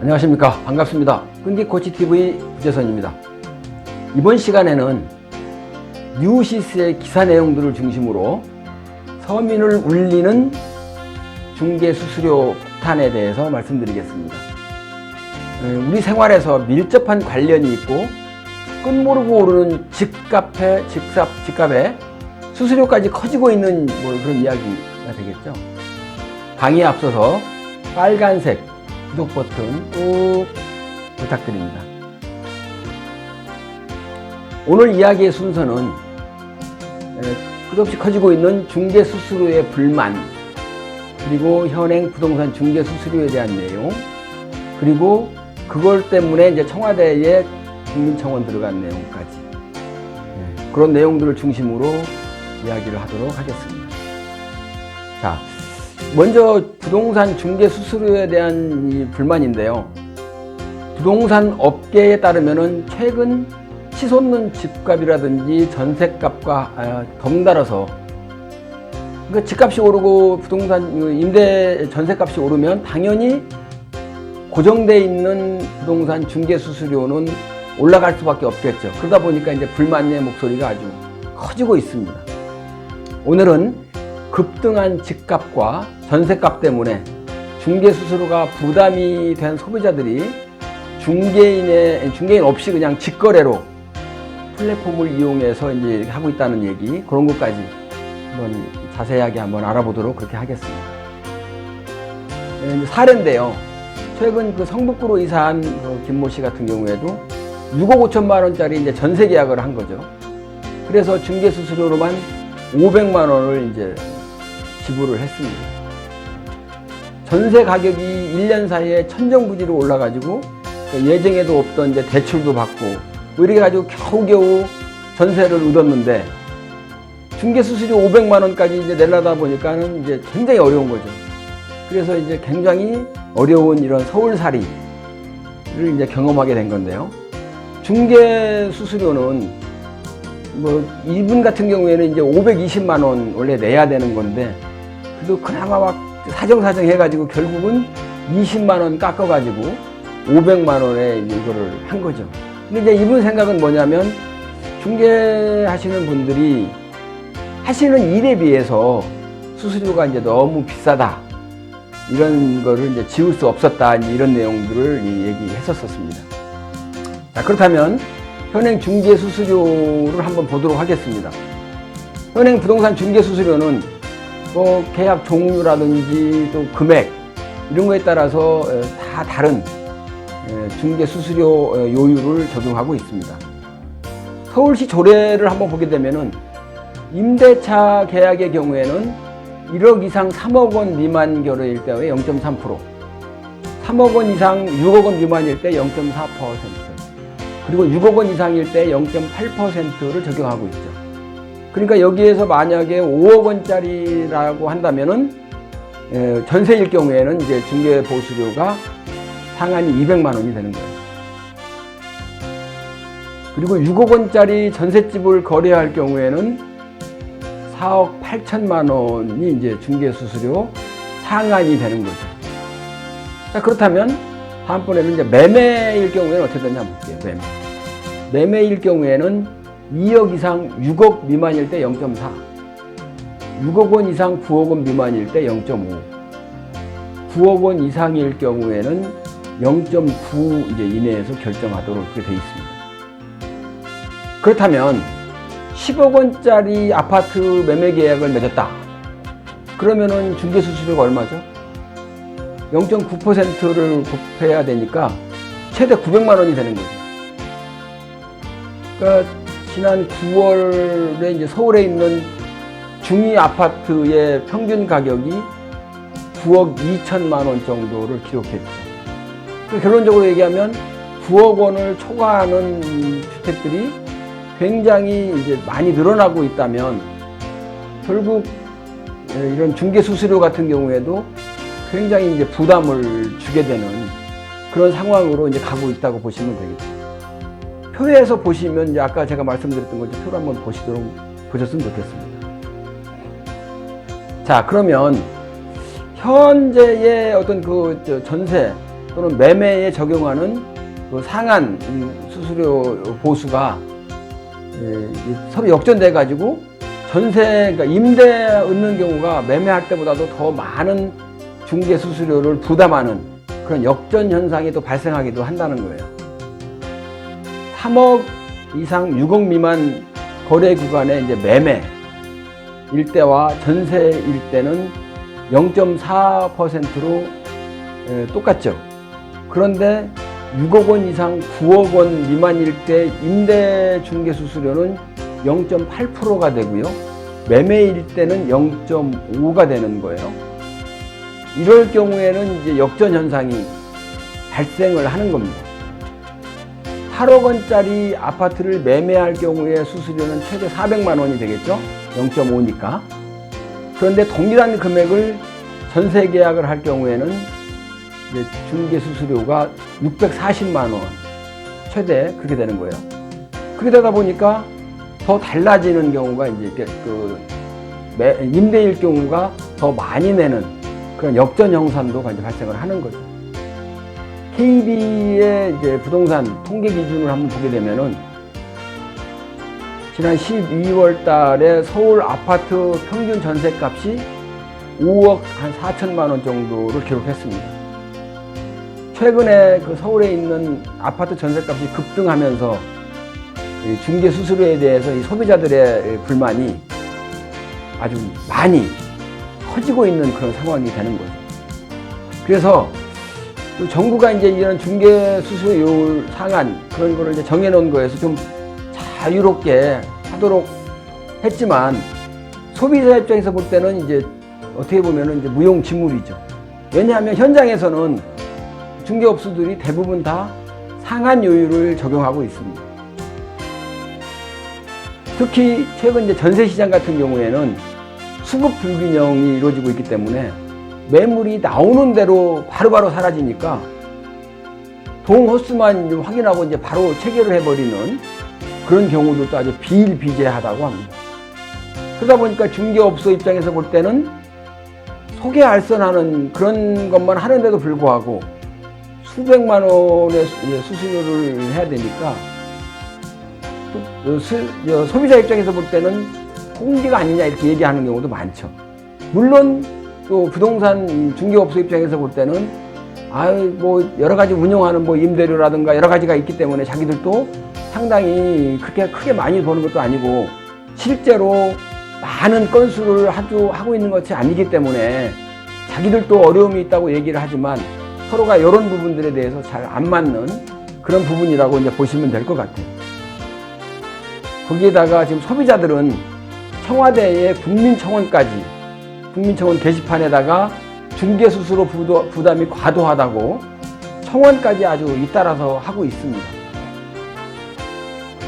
안녕하십니까. 반갑습니다. 끈기코치TV 구재선입니다. 이번 시간에는 뉴시스의 기사 내용들을 중심으로 서민을 울리는 중개수수료 폭탄에 대해서 말씀드리겠습니다. 우리 생활에서 밀접한 관련이 있고 끝모르고 오르는 집값에 수수료까지 커지고 있는 그런 이야기가 되겠죠. 강의에 앞서서 빨간색 구독 버튼 꼭 부탁드립니다. 오늘 이야기의 순서는 끝없이 커지고 있는 중개 수수료의 불만, 그리고 현행 부동산 중개 수수료에 대한 내용, 그리고 그걸 때문에 이제 청와대에 국민청원 들어간 내용까지, 그런 내용들을 중심으로 이야기를 하도록 하겠습니다. 자, 먼저 부동산 중개 수수료에 대한 이 불만인데요. 부동산 업계에 따르면은 최근 치솟는 집값이라든지 전셋값과 덩달아서, 그러니까 집값이 오르고 부동산 임대 전셋값이 오르면 당연히 고정되어 있는 부동산 중개 수수료는 올라갈 수밖에 없겠죠. 그러다 보니까 이제 불만의 목소리가 아주 커지고 있습니다. 오늘은 급등한 집값과 전셋값 때문에 중개 수수료가 부담이 된 소비자들이 중개인 없이 그냥 직거래로 플랫폼을 이용해서 이제 하고 있다는 얘기, 그런 것까지 한번 자세하게 한번 알아보도록 그렇게 하겠습니다. 사례인데요. 최근 그 성북구로 이사한 김모 씨 같은 경우에도 6억 5천만 원짜리 이제 전세 계약을 한 거죠. 그래서 중개 수수료로만 500만 원을 이제 지불을 했습니다. 전세 가격이 1년 사이에 천정부지로 올라가지고 예정에도 없던 이제 대출도 받고 이렇게 가지고 겨우겨우 전세를 얻었는데 중개 수수료 500만 원까지 이제 내려다 보니까는 이제 굉장히 어려운 거죠. 그래서 이제 굉장히 어려운 이런 서울살이를 이제 경험하게 된 건데요. 중개 수수료는 이분 같은 경우에는 이제 520만 원 원래 내야 되는 건데, 그래도 그나마 막 사정사정 해가지고 결국은 20만 원 깎아가지고 500만 원에 이거를 한 거죠. 근데 이제 이분 생각은 뭐냐면, 중개하시는 분들이 하시는 일에 비해서 수수료가 이제 너무 비싸다, 이런 거를 이제 지울 수 없었다, 이런 내용들을 얘기했었습니다. 자, 그렇다면 현행 중개 수수료를 한번 보도록 하겠습니다. 현행 부동산 중개 수수료는 계약 종류라든지 또 금액 이런 거에 따라서 다 다른 중개 수수료 요율을 적용하고 있습니다. 서울시 조례를 한번 보게 되면은 임대차 계약의 경우에는 1억 이상 3억 원 미만 결의일 때의 0.3%, 3억 원 이상 6억 원 미만일 때 0.4%, 그리고 6억 원 이상일 때 0.8%를 적용하고 있죠. 그러니까 여기에서 만약에 5억 원짜리라고 한다면은 전세일 경우에는 이제 중개 보수료가 상한이 200만 원이 되는 거예요. 그리고 6억 원짜리 전셋집을 거래할 경우에는 4억 8천만 원이 이제 중개 수수료 상한이 되는 거죠. 자, 그렇다면 다음번에는 이제 매매일 경우에는 어떻게 되냐 볼게요. 매매일 경우에는 2억 이상 6억 미만일 때 0.4, 6억 원 이상 9억 원 미만일 때 0.5, 9억 원 이상일 경우에는 0.9 이제 이내에서 결정하도록 그렇게 되어 있습니다. 그렇다면 10억 원짜리 아파트 매매 계약을 맺었다. 그러면은 중개 수수료가 얼마죠? 0.9%를 곱해야 되니까 최대 900만 원이 되는 거죠. 그러니까 지난 9월에 이제 서울에 있는 중위 아파트의 평균 가격이 9억 2천만 원 정도를 기록했죠. 결론적으로 얘기하면 9억 원을 초과하는 주택들이 굉장히 이제 많이 늘어나고 있다면, 결국 이런 중개 수수료 같은 경우에도 굉장히 이제 부담을 주게 되는 그런 상황으로 이제 가고 있다고 보시면 되겠죠. 표에서 보시면 이제 아까 제가 말씀드렸던 걸 표로 한번 보셨으면 좋겠습니다. 자, 그러면 현재의 어떤 전세 또는 매매에 적용하는 그 상한 수수료 보수가 서로 역전돼 가지고 전세, 그러니까 임대 얻는 경우가 매매할 때보다도 더 많은 중개 수수료를 부담하는 그런 역전 현상이 또 발생하기도 한다는 거예요. 3억 이상 6억 미만 거래 구간의 이제 매매 일대와 전세 일대는 0.4%로 똑같죠. 그런데 6억 원 이상 9억 원 미만 일대 임대 중개 수수료는 0.8%가 되고요. 매매 일대는 0.5가 되는 거예요. 이럴 경우에는 이제 역전 현상이 발생을 하는 겁니다. 8억 원짜리 아파트를 매매할 경우에 수수료는 최대 400만 원이 되겠죠. 0.5니까. 그런데 동일한 금액을 전세 계약을 할 경우에는 이제 중개 수수료가 640만 원 최대 그렇게 되는 거예요. 그렇게 되다 보니까 더 달라지는 경우가 이제 그 임대일 경우가 더 많이 내는 그런 역전 형상도 이제 발생을 하는 거죠. KB의 이제 부동산 통계 기준을 한번 보게 되면은 지난 12월 달에 서울 아파트 평균 전세값이 5억 한 4천만 원 정도를 기록했습니다. 최근에 그 서울에 있는 아파트 전세값이 급등하면서 중개 수수료에 대해서 이 소비자들의 불만이 아주 많이 커지고 있는 그런 상황이 되는 거죠. 그래서 정부가 이제 이런 중개 수수료율 상한 그런 거를 이제 정해놓은 거에서 좀 자유롭게 하도록 했지만 소비자 입장에서 볼 때는 이제 어떻게 보면은 이제 무용지물이죠. 왜냐하면 현장에서는 중개업소들이 대부분 다 상한 요율을 적용하고 있습니다. 특히 최근 이제 전세시장 같은 경우에는 수급 불균형이 이루어지고 있기 때문에 매물이 나오는 대로 바로바로 사라지니까 동호수만 좀 확인하고 이제 바로 체결을 해버리는 그런 경우도 또 아주 비일비재하다고 합니다. 그러다 보니까 중개업소 입장에서 볼 때는 속여알선하는 그런 것만 하는데도 불구하고 수백만 원의 수수료를 해야 되니까 소비자 입장에서 볼 때는 홍지가 아니냐 이렇게 얘기하는 경우도 많죠. 물론 또 부동산 중개업소 입장에서 볼 때는 뭐 여러 가지 운영하는 뭐 임대료라든가 여러 가지가 있기 때문에 자기들도 상당히 그렇게 크게 많이 버는 것도 아니고 실제로 많은 건수를 하고 있는 것이 아니기 때문에 자기들도 어려움이 있다고 얘기를 하지만 서로가 이런 부분들에 대해서 잘 안 맞는 그런 부분이라고 이제 보시면 될 것 같아요. 거기에다가 지금 소비자들은 청와대의 국민청원까지 국민청원 게시판에다가 중개수수료 부담이 과도하다고 청원까지 아주 잇따라서 하고 있습니다.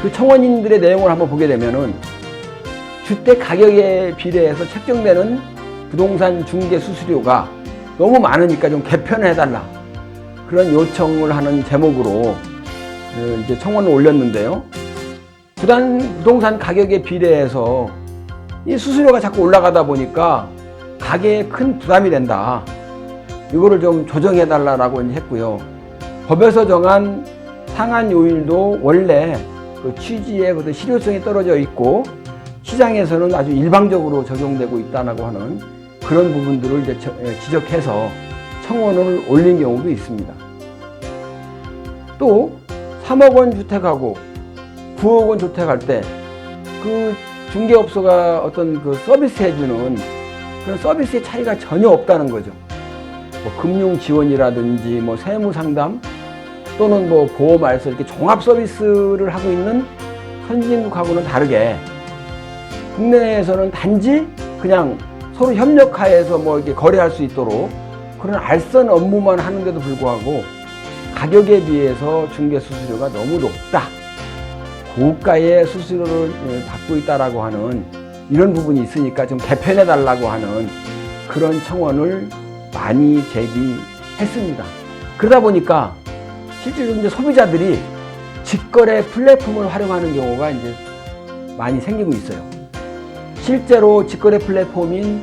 그 청원인들의 내용을 한번 보게 되면은 주택 가격에 비례해서 책정되는 부동산 중개 수수료가 너무 많으니까 좀 개편해달라 그런 요청을 하는 제목으로 이제 청원을 올렸는데요. 부동산 가격에 비례해서 이 수수료가 자꾸 올라가다 보니까 가게에 큰 부담이 된다. 이거를 좀 조정해달라고 했고요. 법에서 정한 상한 요율도 원래 그 취지의 그 실효성이 떨어져 있고 시장에서는 아주 일방적으로 적용되고 있다고 하는 그런 부분들을 이제 지적해서 청원을 올린 경우도 있습니다. 또 3억 원 주택하고 9억 원 주택할 때 그 중개업소가 어떤 그 서비스 해주는 그런 서비스의 차이가 전혀 없다는 거죠. 뭐 금융 지원이라든지 뭐 세무 상담 또는 뭐 보험 알선 이렇게 종합 서비스를 하고 있는 선진국하고는 다르게 국내에서는 단지 그냥 서로 협력하여서 뭐 이렇게 거래할 수 있도록 그런 알선 업무만 하는데도 불구하고 가격에 비해서 중개 수수료가 너무 높다. 고가의 수수료를 받고 있다라고 하는 이런 부분이 있으니까 좀 개편해 달라고 하는 그런 청원을 많이 제기했습니다. 그러다 보니까 실제로 이제 소비자들이 직거래 플랫폼을 활용하는 경우가 이제 많이 생기고 있어요. 실제로 직거래 플랫폼인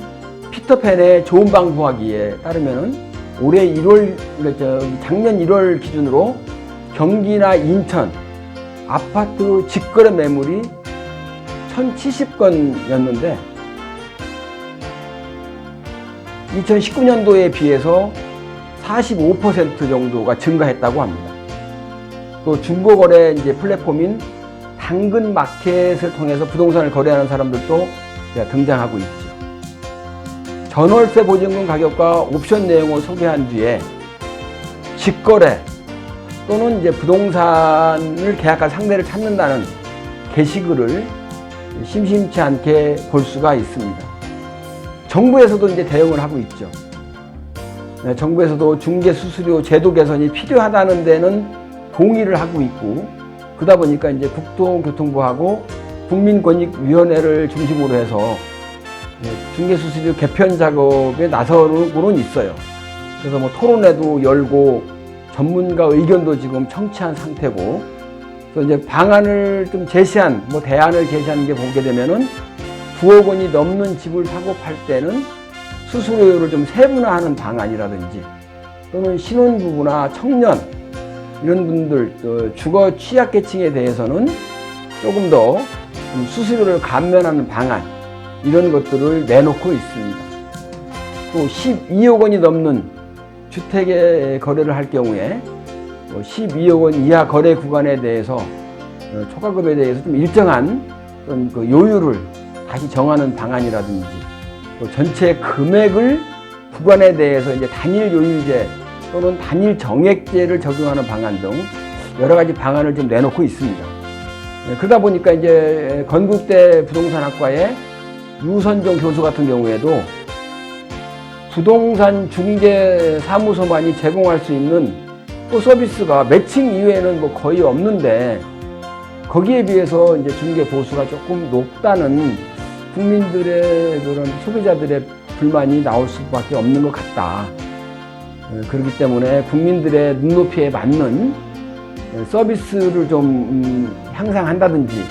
피터팬의 좋은 방 구하기에 따르면은 올해 1월, 작년 1월 기준으로 경기나 인천 아파트 직거래 매물이 1070건이었는데 2019년도에 비해서 45% 정도가 증가했다고 합니다. 또 중고거래 이제 플랫폼인 당근마켓을 통해서 부동산을 거래하는 사람들도 등장하고 있죠. 전월세 보증금 가격과 옵션 내용을 소개한 뒤에 직거래 또는 이제 부동산을 계약할 상대를 찾는다는 게시글을 심심치 않게 볼 수가 있습니다. 정부에서도 이제 대응을 하고 있죠. 정부에서도 중개수수료 제도 개선이 필요하다는 데는 동의를 하고 있고, 그러다 보니까 이제 국토교통부하고 국민권익위원회를 중심으로 해서 중개수수료 개편 작업에 나서고는 있어요. 그래서 뭐 토론회도 열고 전문가 의견도 지금 청취한 상태고, 그래서 이제 방안을 좀 제시한, 대안을 제시하는 게 보게 되면은 9억 원이 넘는 집을 사고 팔 때는 수수료를 좀 세분화하는 방안이라든지, 또는 신혼부부나 청년 이런 분들, 주거 취약계층에 대해서는 조금 더 수수료를 감면하는 방안, 이런 것들을 내놓고 있습니다. 또 12억 원이 넘는 주택의 거래를 할 경우에 12억 원 이하 거래 구간에 대해서 초과급에 대해서 좀 일정한 그 요율을 다시 정하는 방안이라든지, 또 전체 금액을 구간에 대해서 이제 단일 요율제 또는 단일 정액제를 적용하는 방안 등 여러 가지 방안을 좀 내놓고 있습니다. 그러다 보니까 이제 건국대 부동산학과의 유선종 교수 같은 경우에도 부동산 중개 사무소만이 제공할 수 있는 또 서비스가 매칭 이외에는 거의 없는데, 거기에 비해서 이제 중개 보수가 조금 높다는 국민들의 그런 소비자들의 불만이 나올 수밖에 없는 것 같다. 그렇기 때문에 국민들의 눈높이에 맞는 서비스를 좀 향상한다든지,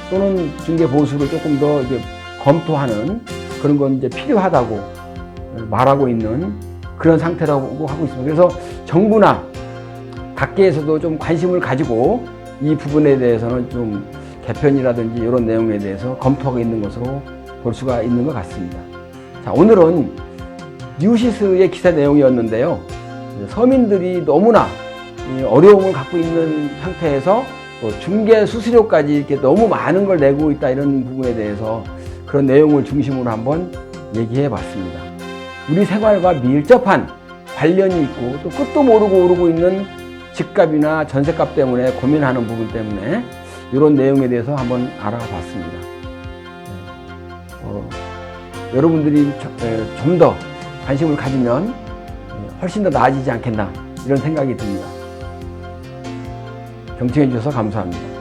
또는 중개 보수를 조금 더 이제 검토하는 그런 건 이제 필요하다고 말하고 있는 그런 상태라고 하고 있습니다. 그래서 정부나 각계에서도 좀 관심을 가지고 이 부분에 대해서는 좀 개편이라든지 이런 내용에 대해서 검토하고 있는 것으로 볼 수가 있는 것 같습니다. 자, 오늘은 뉴시스의 기사 내용이었는데요. 서민들이 너무나 어려움을 갖고 있는 상태에서 중개 수수료까지 이렇게 너무 많은 걸 내고 있다, 이런 부분에 대해서 그런 내용을 중심으로 한번 얘기해 봤습니다. 우리 생활과 밀접한 관련이 있고, 또 끝도 모르고 오르고 있는 집값이나 전세값 때문에 고민하는 부분 때문에 이런 내용에 대해서 한번 알아봤습니다. 여러분들이 좀 더 관심을 가지면 훨씬 더 나아지지 않겠나, 이런 생각이 듭니다. 경청해 주셔서 감사합니다.